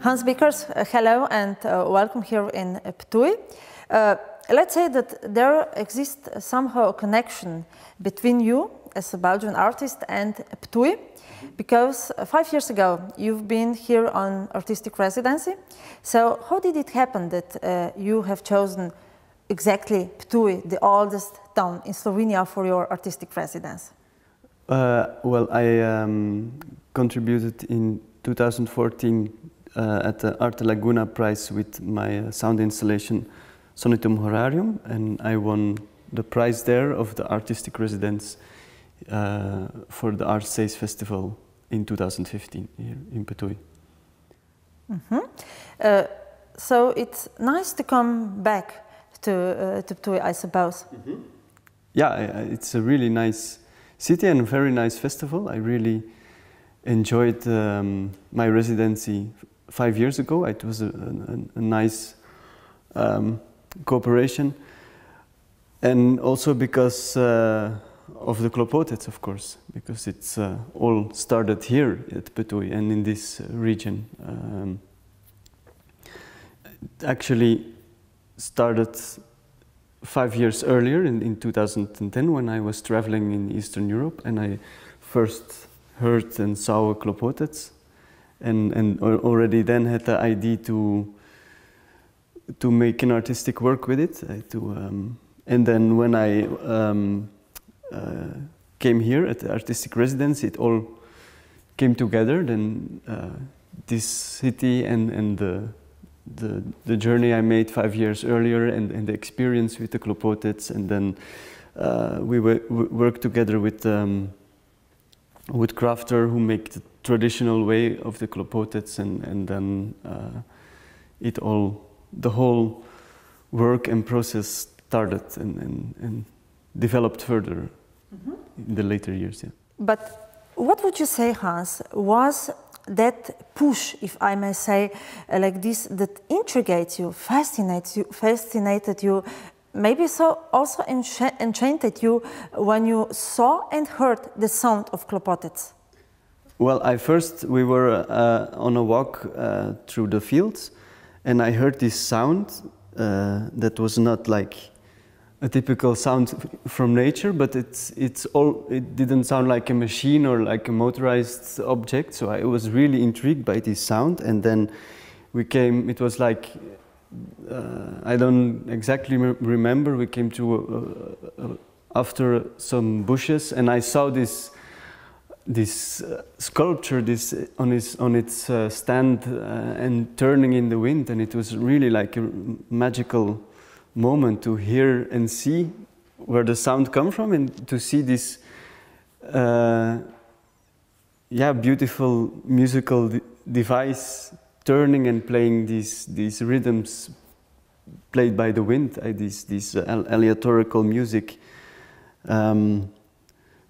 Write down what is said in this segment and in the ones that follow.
Hans Beckers, hello and welcome here in Ptuj. Let's say that there exists somehow a connection between you as a Belgian artist and Ptuj, because 5 years ago you've been here on artistic residency. So how did it happen that you have chosen exactly Ptuj, the oldest town in Slovenia, for your artistic residence? Well, I contributed in 2014 at the Arte Laguna prize with my sound installation Sonitum Horarium, and I won the prize there of the artistic residence for the Artstays festival in 2015 here in Ptuj. So it's nice to come back to Ptuj, I suppose. Yeah, it's a really nice city and a very nice festival. I really enjoyed my residency 5 years ago. It was a nice cooperation, and also because of the Klopotec, of course, because it's all started here at Ptuj and in this region. It actually started 5 years earlier in 2010 when I was traveling in Eastern Europe, and I first heard and saw Klopotec, and already then had the idea to make an artistic work with it. And then when I came here at the artistic residence, it all came together. Then this city and the journey I made 5 years earlier, and the experience with the Klopotec, and then we worked together with crafter who make the traditional way of the Klopotec, and then the whole work and process started and developed further in the later years. Yeah. But what would you say, Hans, was that push, if I may say like this, that intrigued you, fascinated you, maybe so also enchanted you when you saw and heard the sound of Klopotec? Well, we were on a walk through the fields, and I heard this sound that was not like a typical sound from nature, but it didn't sound like a machine or like a motorized object. So I was really intrigued by this sound, and then it was like, I don't exactly remember, we came to after some bushes, and I saw this sculpture, on its stand and turning in the wind, and it was really like a magical moment to hear and see where the sound come from, and to see this beautiful musical device turning and playing these rhythms played by the wind, this aleatorical music.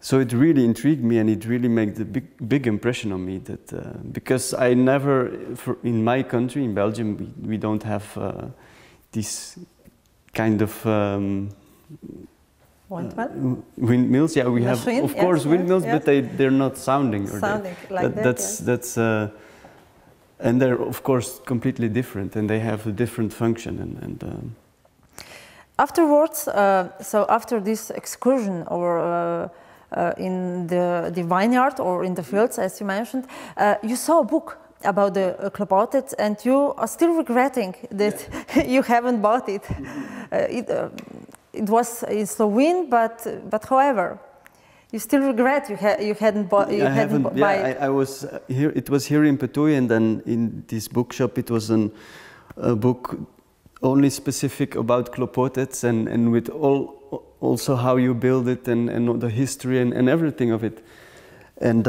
So it really intrigued me, and it really made a big impression on me. That because I never, in my country, in Belgium, we don't have this kind of windmills. Yeah, we have, of course, windmills, but they're not sounding. That's and they're of course completely different, and they have a different function. Afterwards, so after this excursion, or in the vineyard or in the fields, as you mentioned, you saw a book about the Klopotec, and you are still regretting that you haven't bought it. It was in Slovene, but however, you still regret you hadn't bought it. I was here. It was here in Ptuj, and then in this bookshop, it was a book only specific about Klopotec, and with also how you build it, and the history and everything of it. And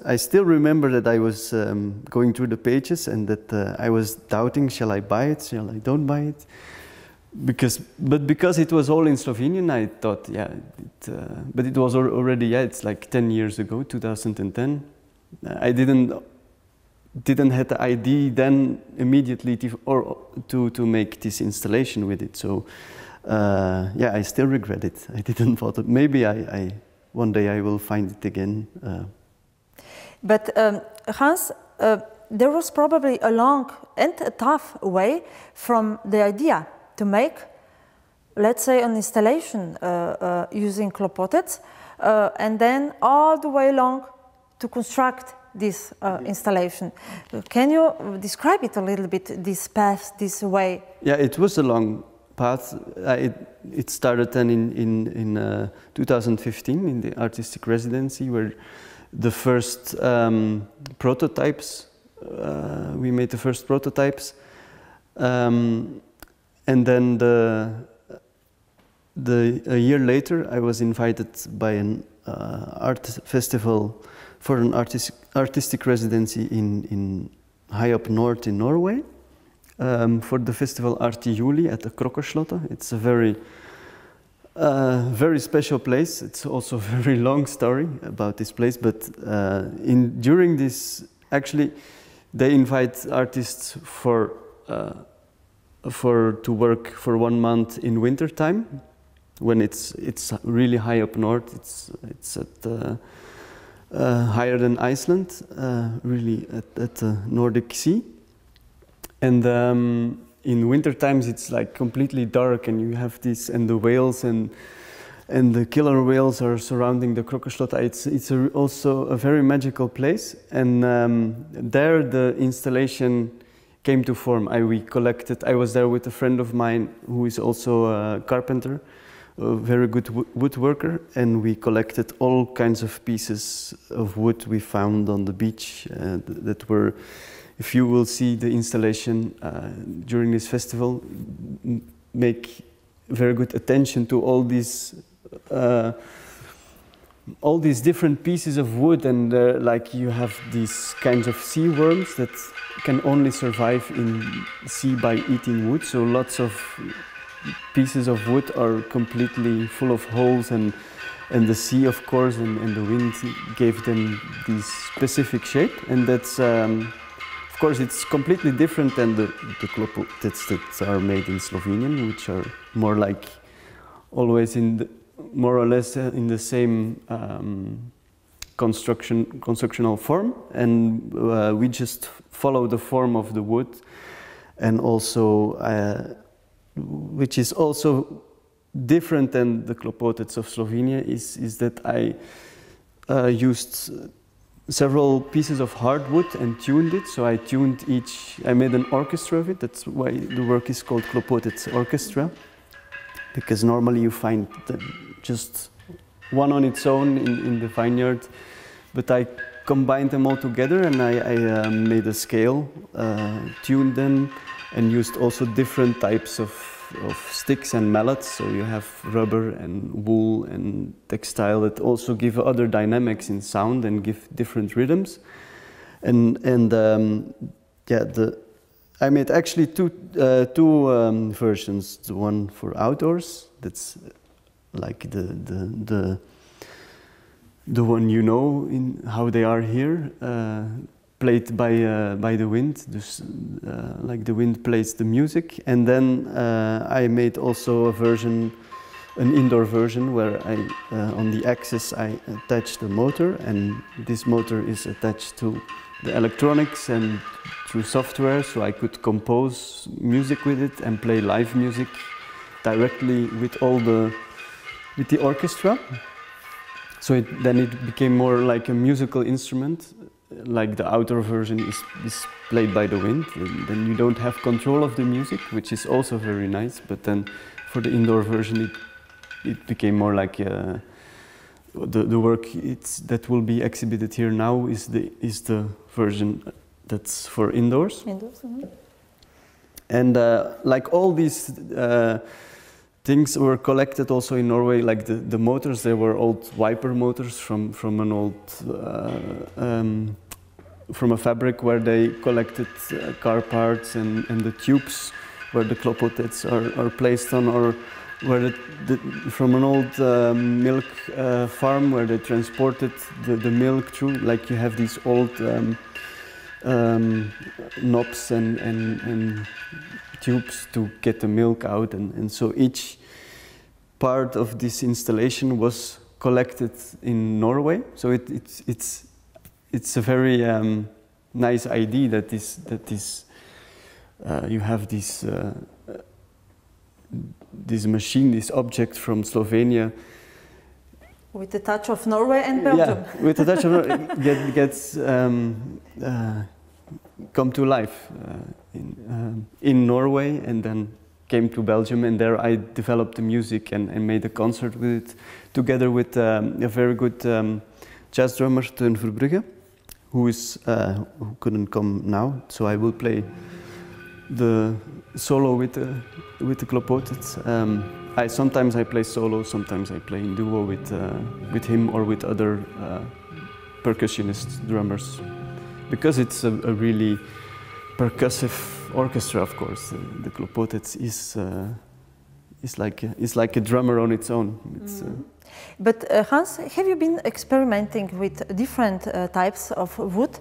I still remember that I was going through the pages, and that I was doubting, shall I buy it, shall I don't buy it? Because it was all in Slovenian, I thought, but it was already, it's like 10 years ago, 2010. I didn't have the idea then immediately to make this installation with it. So I still regret it. I didn't thought it. Maybe one day I will find it again. But Hans, there was probably a long and a tough way from the idea to make, let's say, an installation using klopotec, and then all the way along to construct this installation. Can you describe it a little bit, this path, this way? Yeah, it was a long path. It started then in 2015 in the artistic residency, where the first prototypes, we made the first prototypes, and then a year later I was invited by an art festival for an artistic residency in high up north in Norway, for the festival Arti Juli at the Krokkerslottet. It's a very special place. It's also a very long story about this place, but during this, actually, they invite artists to work for 1 month in winter time, when it's really high up north. It's at higher than Iceland, really at the Nordic Sea. And in winter times it's like completely dark, and you have this, and the whales and the killer whales are surrounding the Krokkerslottet. It's also a very magical place, and there the installation came to form. I was there with a friend of mine who is also a carpenter, a very good woodworker, and we collected all kinds of pieces of wood we found on the beach that were, if you will see the installation during this festival, make very good attention to all these different pieces of wood, and like you have these kinds of sea worms that can only survive in sea by eating wood. So lots of pieces of wood are completely full of holes, and the sea, of course, and the wind gave them this specific shape. And that's, of course, it's completely different than the klopotec that are made in Slovenian, which are more like always more or less in the same constructional form, and we just follow the form of the wood, and also which is also different than the klopotec of Slovenia is that I used several pieces of hardwood and tuned it. So I tuned I made an orchestra of it. That's why the work is called klopotec orchestra, because normally you find just one on its own in the vineyard, but I combined them all together, and I made a scale, tuned them, and used also different types of sticks and mallets. So you have rubber and wool and textile that also give other dynamics in sound and give different rhythms. And yeah, I made actually two versions. The one for outdoors, that's like the one you know in how they are here, played by the wind, just like the wind plays the music. And then I made also a version, an indoor version, where on the axis I attached a motor, and this motor is attached to the electronics and through software, so I could compose music with it and play live music directly with the orchestra. So then it became more like a musical instrument. Like the outdoor version is played by the wind, and then you don't have control of the music, which is also very nice. But then for the indoor version, it became more like the work that will be exhibited here now is the version that's for indoors. And like all these things were collected also in Norway, like the motors. They were old wiper motors from an old from a fabric where they collected car parts, and the tubes where the klopotecs are placed on, or where from an old milk farm where they transported the milk through. Like you have these old knobs and tubes to get the milk out, and so each part of this installation was collected in Norway. So it's a very nice idea that you have this machine, this object from Slovenia. With the touch of Norway and Belgium. Yeah, with the touch of Norway, gets come to life in Norway, and then came to Belgium, and there I developed the music and made a concert with it, together with a very good jazz drummer, Teun Verbrugge, who couldn't come now, so I will play the solo with the Klopotets. Sometimes I play solo, sometimes I play in duo with him or with other percussionist drummers, because it's a really percussive orchestra. Of course, the Klopotets is like a drummer on its own. But Hans, have you been experimenting with different types of wood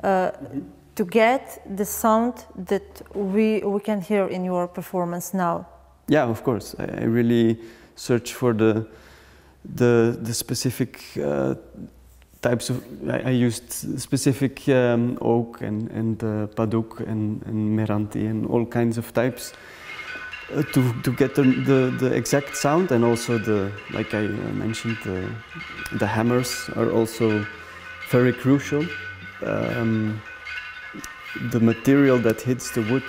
to get the sound that we can hear in your performance now? Yeah, of course. I really search for the specific types of. I used specific oak and paduk and meranti and all kinds of types to get the exact sound, and also like I mentioned, the hammers are also very crucial. The material that hits the wood.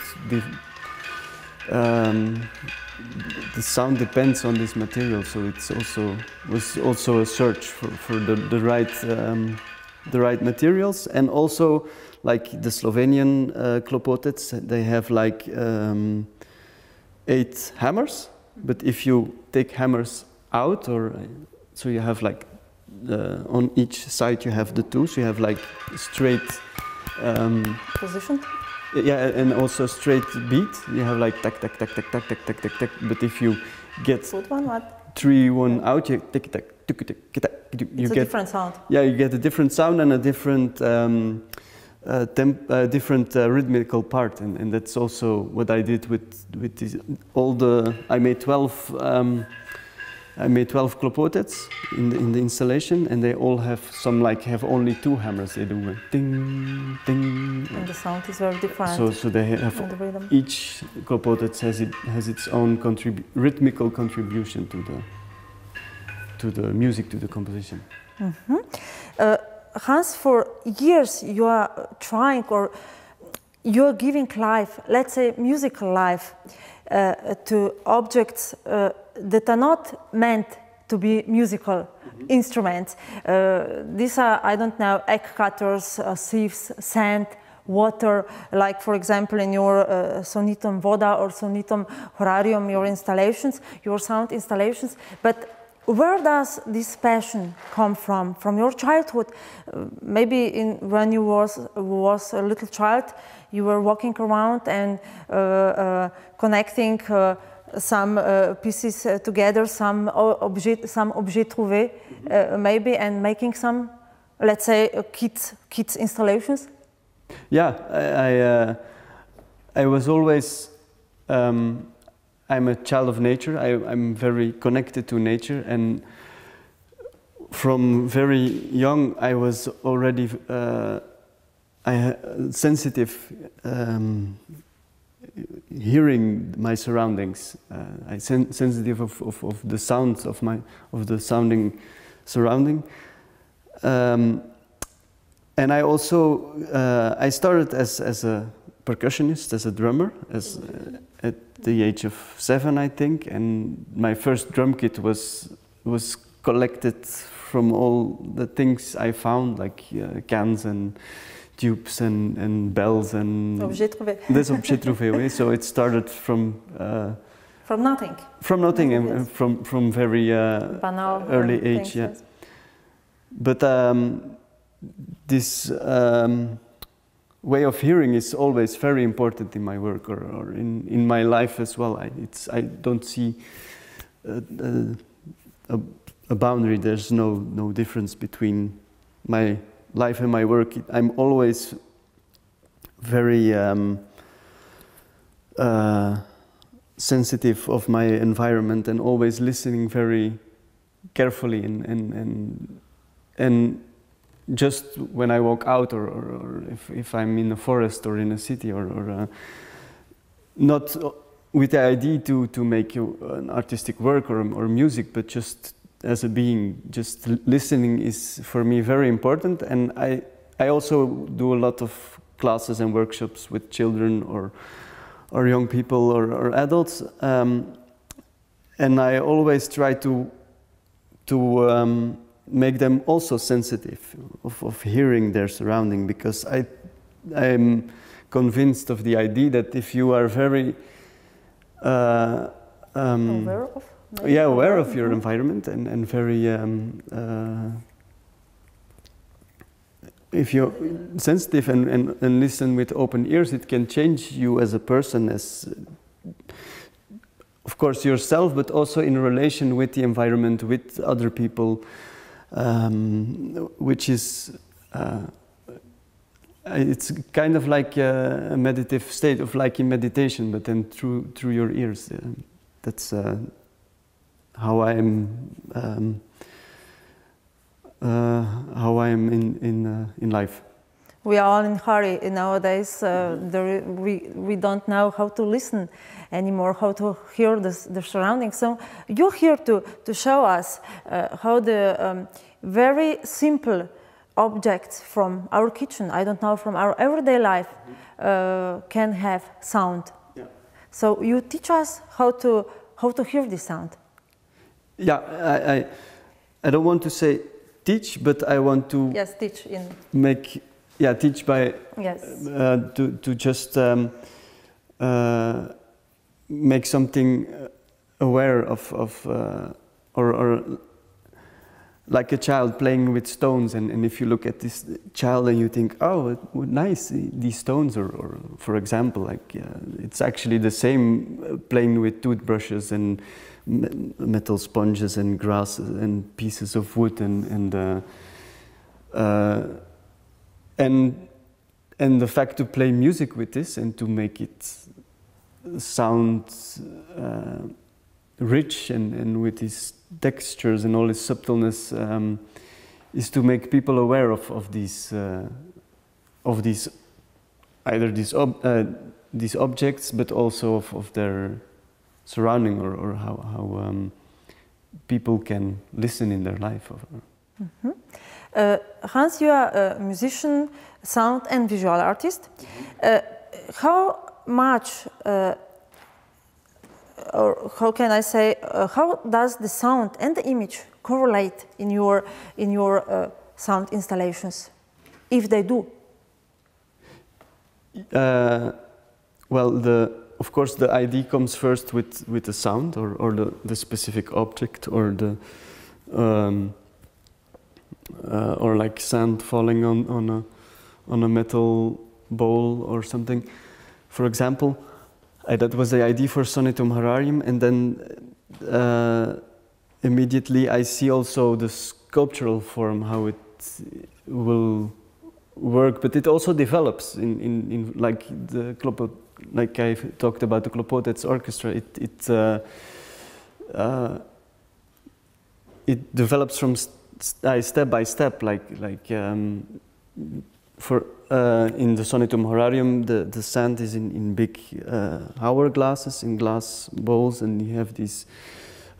The sound depends on this material, so it's was also a search for the right materials, and also like the Slovenian Klopotets, they have like 8 hammers, but if you take hammers out, so you have like on each side you have the 2, so you have like straight position. Yeah, and also straight beat. You have like tack tack tack tack tack tack tack tack tack. But if you get 3-1 out, you tick tack tick tick tick. You get a different sound. Yeah, you get a different sound and a different different rhythmical part, and that's also what I did with this, I made 12. I made 12 Klopotets in the installation, and they all have have only 2 hammers. They do a ding, ding. And the sound is very different. So they have each Klopotet has its own rhythmical contribution to the music, to the composition. Mm-hmm. Hans, for years you are trying, or you are giving life, let's say musical life, to objects that are not meant to be musical instruments. These are, I don't know, egg cutters, sieves, sand, water, like for example in your Sonitum Voda or Sonitum Horarium, your installations, your sound installations. But where does this passion come from? From your childhood? Maybe when you was a little child, you were walking around and connecting some pieces together, some objets trouvés, maybe, and making some, let's say, kids installations. Yeah, I was always. I'm a child of nature. I'm very connected to nature, and from very young I was already sensitive, hearing my surroundings. I sensitive of the sounds of the sounding surrounding, and I also I started as a percussionist, as a drummer, at the age of 7, I think, and my first drum kit was collected from all the things I found, like cans and tubes and bells and objets trouvés. Des objets trouvés, oui. So it started from nothing. From nothing, and from very early age, things, yeah. Yes. But this way of hearing is always very important in my work, or in my life as well. I don't see a boundary. There's no difference between my life and my work. I'm always very sensitive of my environment, and always listening very carefully, and just when I walk out, or if I'm in a forest or in a city, or not with the idea to make an artistic work or music, but just as a being, just listening is for me very important. And I also do a lot of classes and workshops with children or young people or adults, and I always try to make them also sensitive of hearing their surrounding, because I'm convinced of the idea that if you are very aware of your environment and very if you're sensitive and listen with open ears, it can change you as a person, as of course yourself, but also in relation with the environment, with other people, which is it's kind of like a meditative state, of like in meditation, but then through your ears. That's how I am in life. We are all in hurry nowadays. We don't know how to listen anymore, how to hear the surroundings. So you're here to show us how the very simple objects from our kitchen, I don't know, from our everyday life, can have sound. Yeah. So you teach us how to hear this sound. Yeah, I don't want to say teach, but I want to teach in teach by to just make something aware of or like a child playing with stones, and if you look at this child and you think, oh, nice, these stones, or for example, like it's actually the same playing with toothbrushes and metal sponges and grass and pieces of wood and the fact to play music with this and to make it sound rich and with these textures and all this subtleness is to make people aware of these either these objects, but also of their surrounding, or how people can listen in their life. Mm-hmm. Hans, you are a musician, sound and visual artist. How much, or how can I say, how does the sound and the image correlate in your sound installations, if they do? Well, of course, the idea comes first with the sound or the specific object, or the or like sand falling on a metal bowl or something. For example, that was the idea for Sonitum Hararium, and then immediately I see also the sculptural form, how it will work, but it also develops in like the like I talked about the Klopotets orchestra. It develops from step by step, like for in the Sonitum Horarium, the sand is in big hourglasses, in glass bowls, and you have these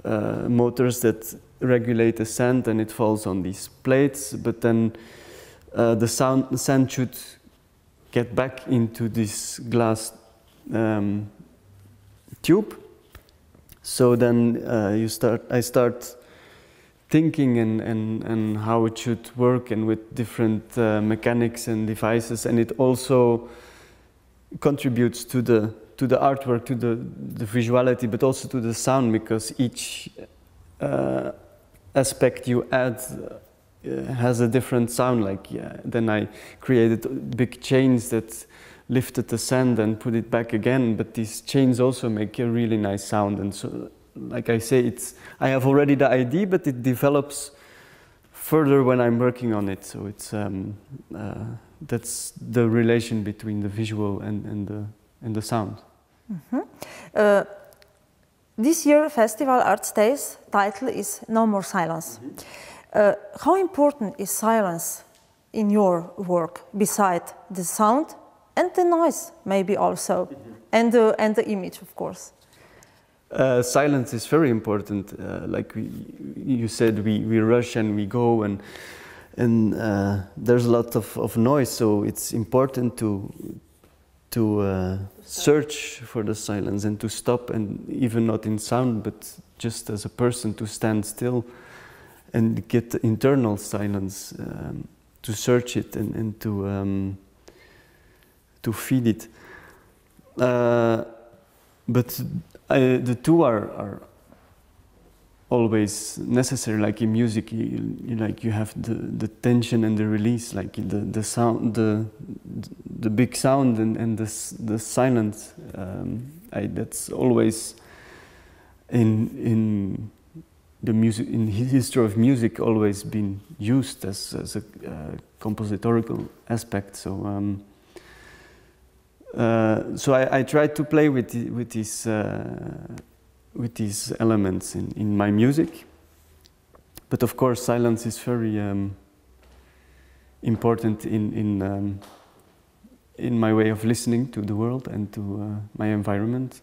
motors that regulate the sand, and it falls on these plates. But then the sand should get back into this glass tube. So then I start thinking and how it should work, and with different mechanics and devices, and it also contributes to the artwork, to the visuality, but also to the sound, because each aspect you add has a different sound. Like then I created big chains that lifted the sand and put it back again, but these chains also make a really nice sound. And so, like I say, I have already the idea, but it develops further when I'm working on it. So it's that's the relation between the visual and the sound. Mm-hmm. This year festival Artstays title is No More Silence. Mm-hmm. How important is silence in your work, beside the sound and the noise, maybe also, and the image, of course? Silence is very important. Like you said, we rush and we go, and there's a lot of noise. So it's important to search for the silence and to stop, and even not in sound, but just as a person to stand still and get the internal silence, to search it and to feed it. But the two are always necessary. Like in music, you have the tension and the release, like the sound, the big sound and the silence. That's always in the music, in history of music, always been used as a compositorical aspect. So. So I tried to play with these elements in my music, but of course silence is very important in my way of listening to the world and to my environment.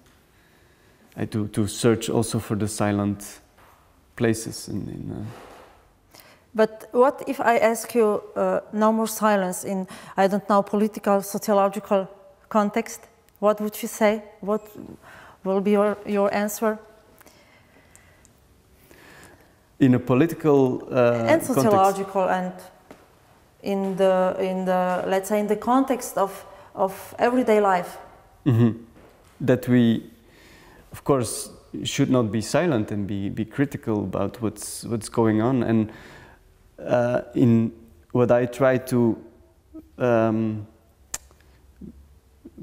I do to search also for the silent places. But what if I ask you no more silence in, I don't know, political, sociological context? What would you say? What will be your answer? In a political and sociological, context. And in the let's say in the context of everyday life. Mm-hmm. That we, of course, should not be silent and be critical about what's going on. And in what I try to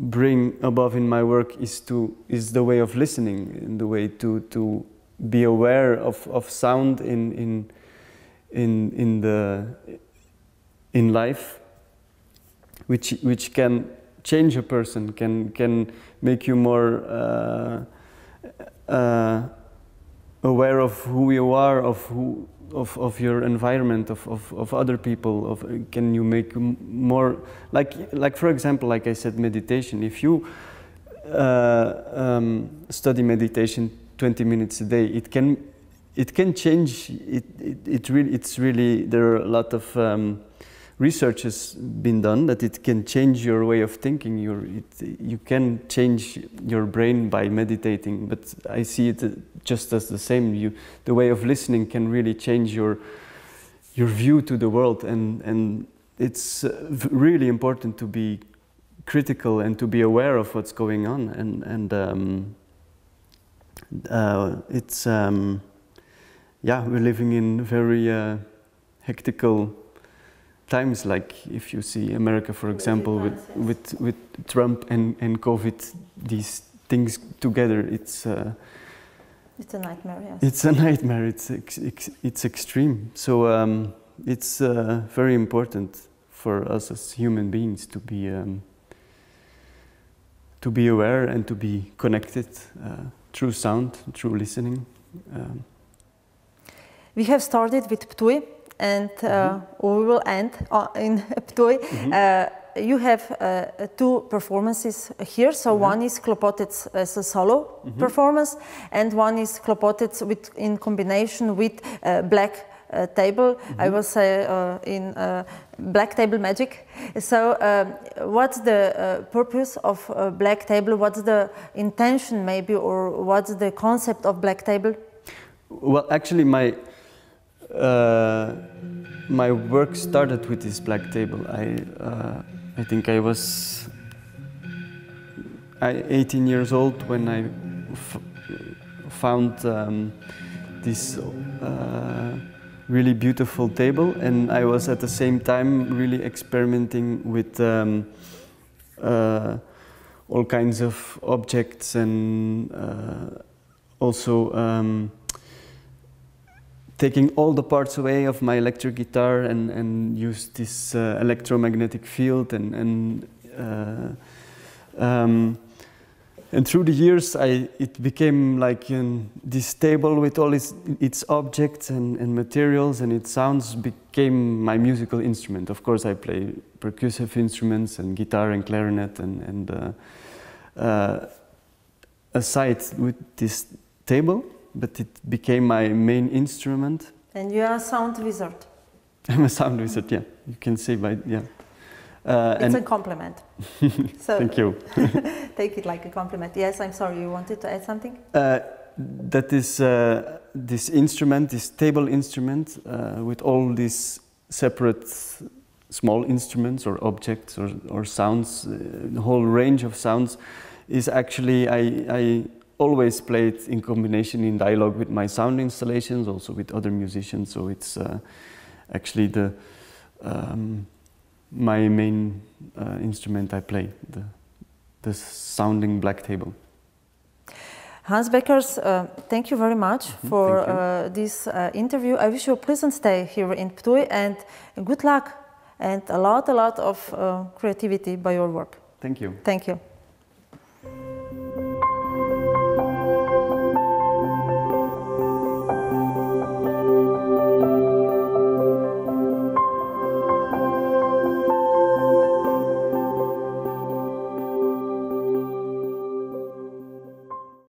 bring above in my work is the way of listening, in the way to be aware of sound in life, which can change a person, can make you more aware of who you are, of your environment, of other people. Can you make more like for example, like I said, meditation. If you study meditation 20 minutes a day, it can change. It's really there are a lot of research has been done that it can change your way of thinking. You can change your brain by meditating, but I see it just as the same. The way of listening can really change your view to the world, and it's really important to be critical and to be aware of what's going on. And it's yeah, we're living in very hectical times, like if you see America, for example, with Trump and COVID, these things together, it's a nightmare. Yes. It's a nightmare. It's extreme. So it's very important for us as human beings to be aware and to be connected through sound, through listening. We have started with Ptuj, and we will end in Ptuj. You have two performances here. So one is Klopotec as a solo performance, and one is Klopotec in combination with Black Table. I will say in Black Table Magic. So what's the purpose of Black Table? What's the intention maybe, or what's the concept of Black Table? Well, actually my work started with this Black Table. I think I was 18 years old when I found this really beautiful table, and I was at the same time really experimenting with all kinds of objects, and also taking all the parts away of my electric guitar and use this electromagnetic field and And through the years, it became like this table with all its objects and materials, and its sounds became my musical instrument. Of course, I play percussive instruments and guitar and clarinet and aside with this table, but it became my main instrument. And you are a sound wizard. I'm a sound wizard, yeah. You can say yeah. It's a compliment. So thank you. Take it like a compliment. Yes, I'm sorry, you wanted to add something? That is this instrument, this table instrument, with all these separate small instruments or objects or sounds, the whole range of sounds, is actually, I always play it in combination, in dialogue with my sound installations, also with other musicians, so it's actually my main instrument I play, the sounding black table. Hans Beckers, thank you very much for this interview. I wish you a pleasant stay here in Ptuj and good luck and a lot of creativity by your work. Thank you. Thank you.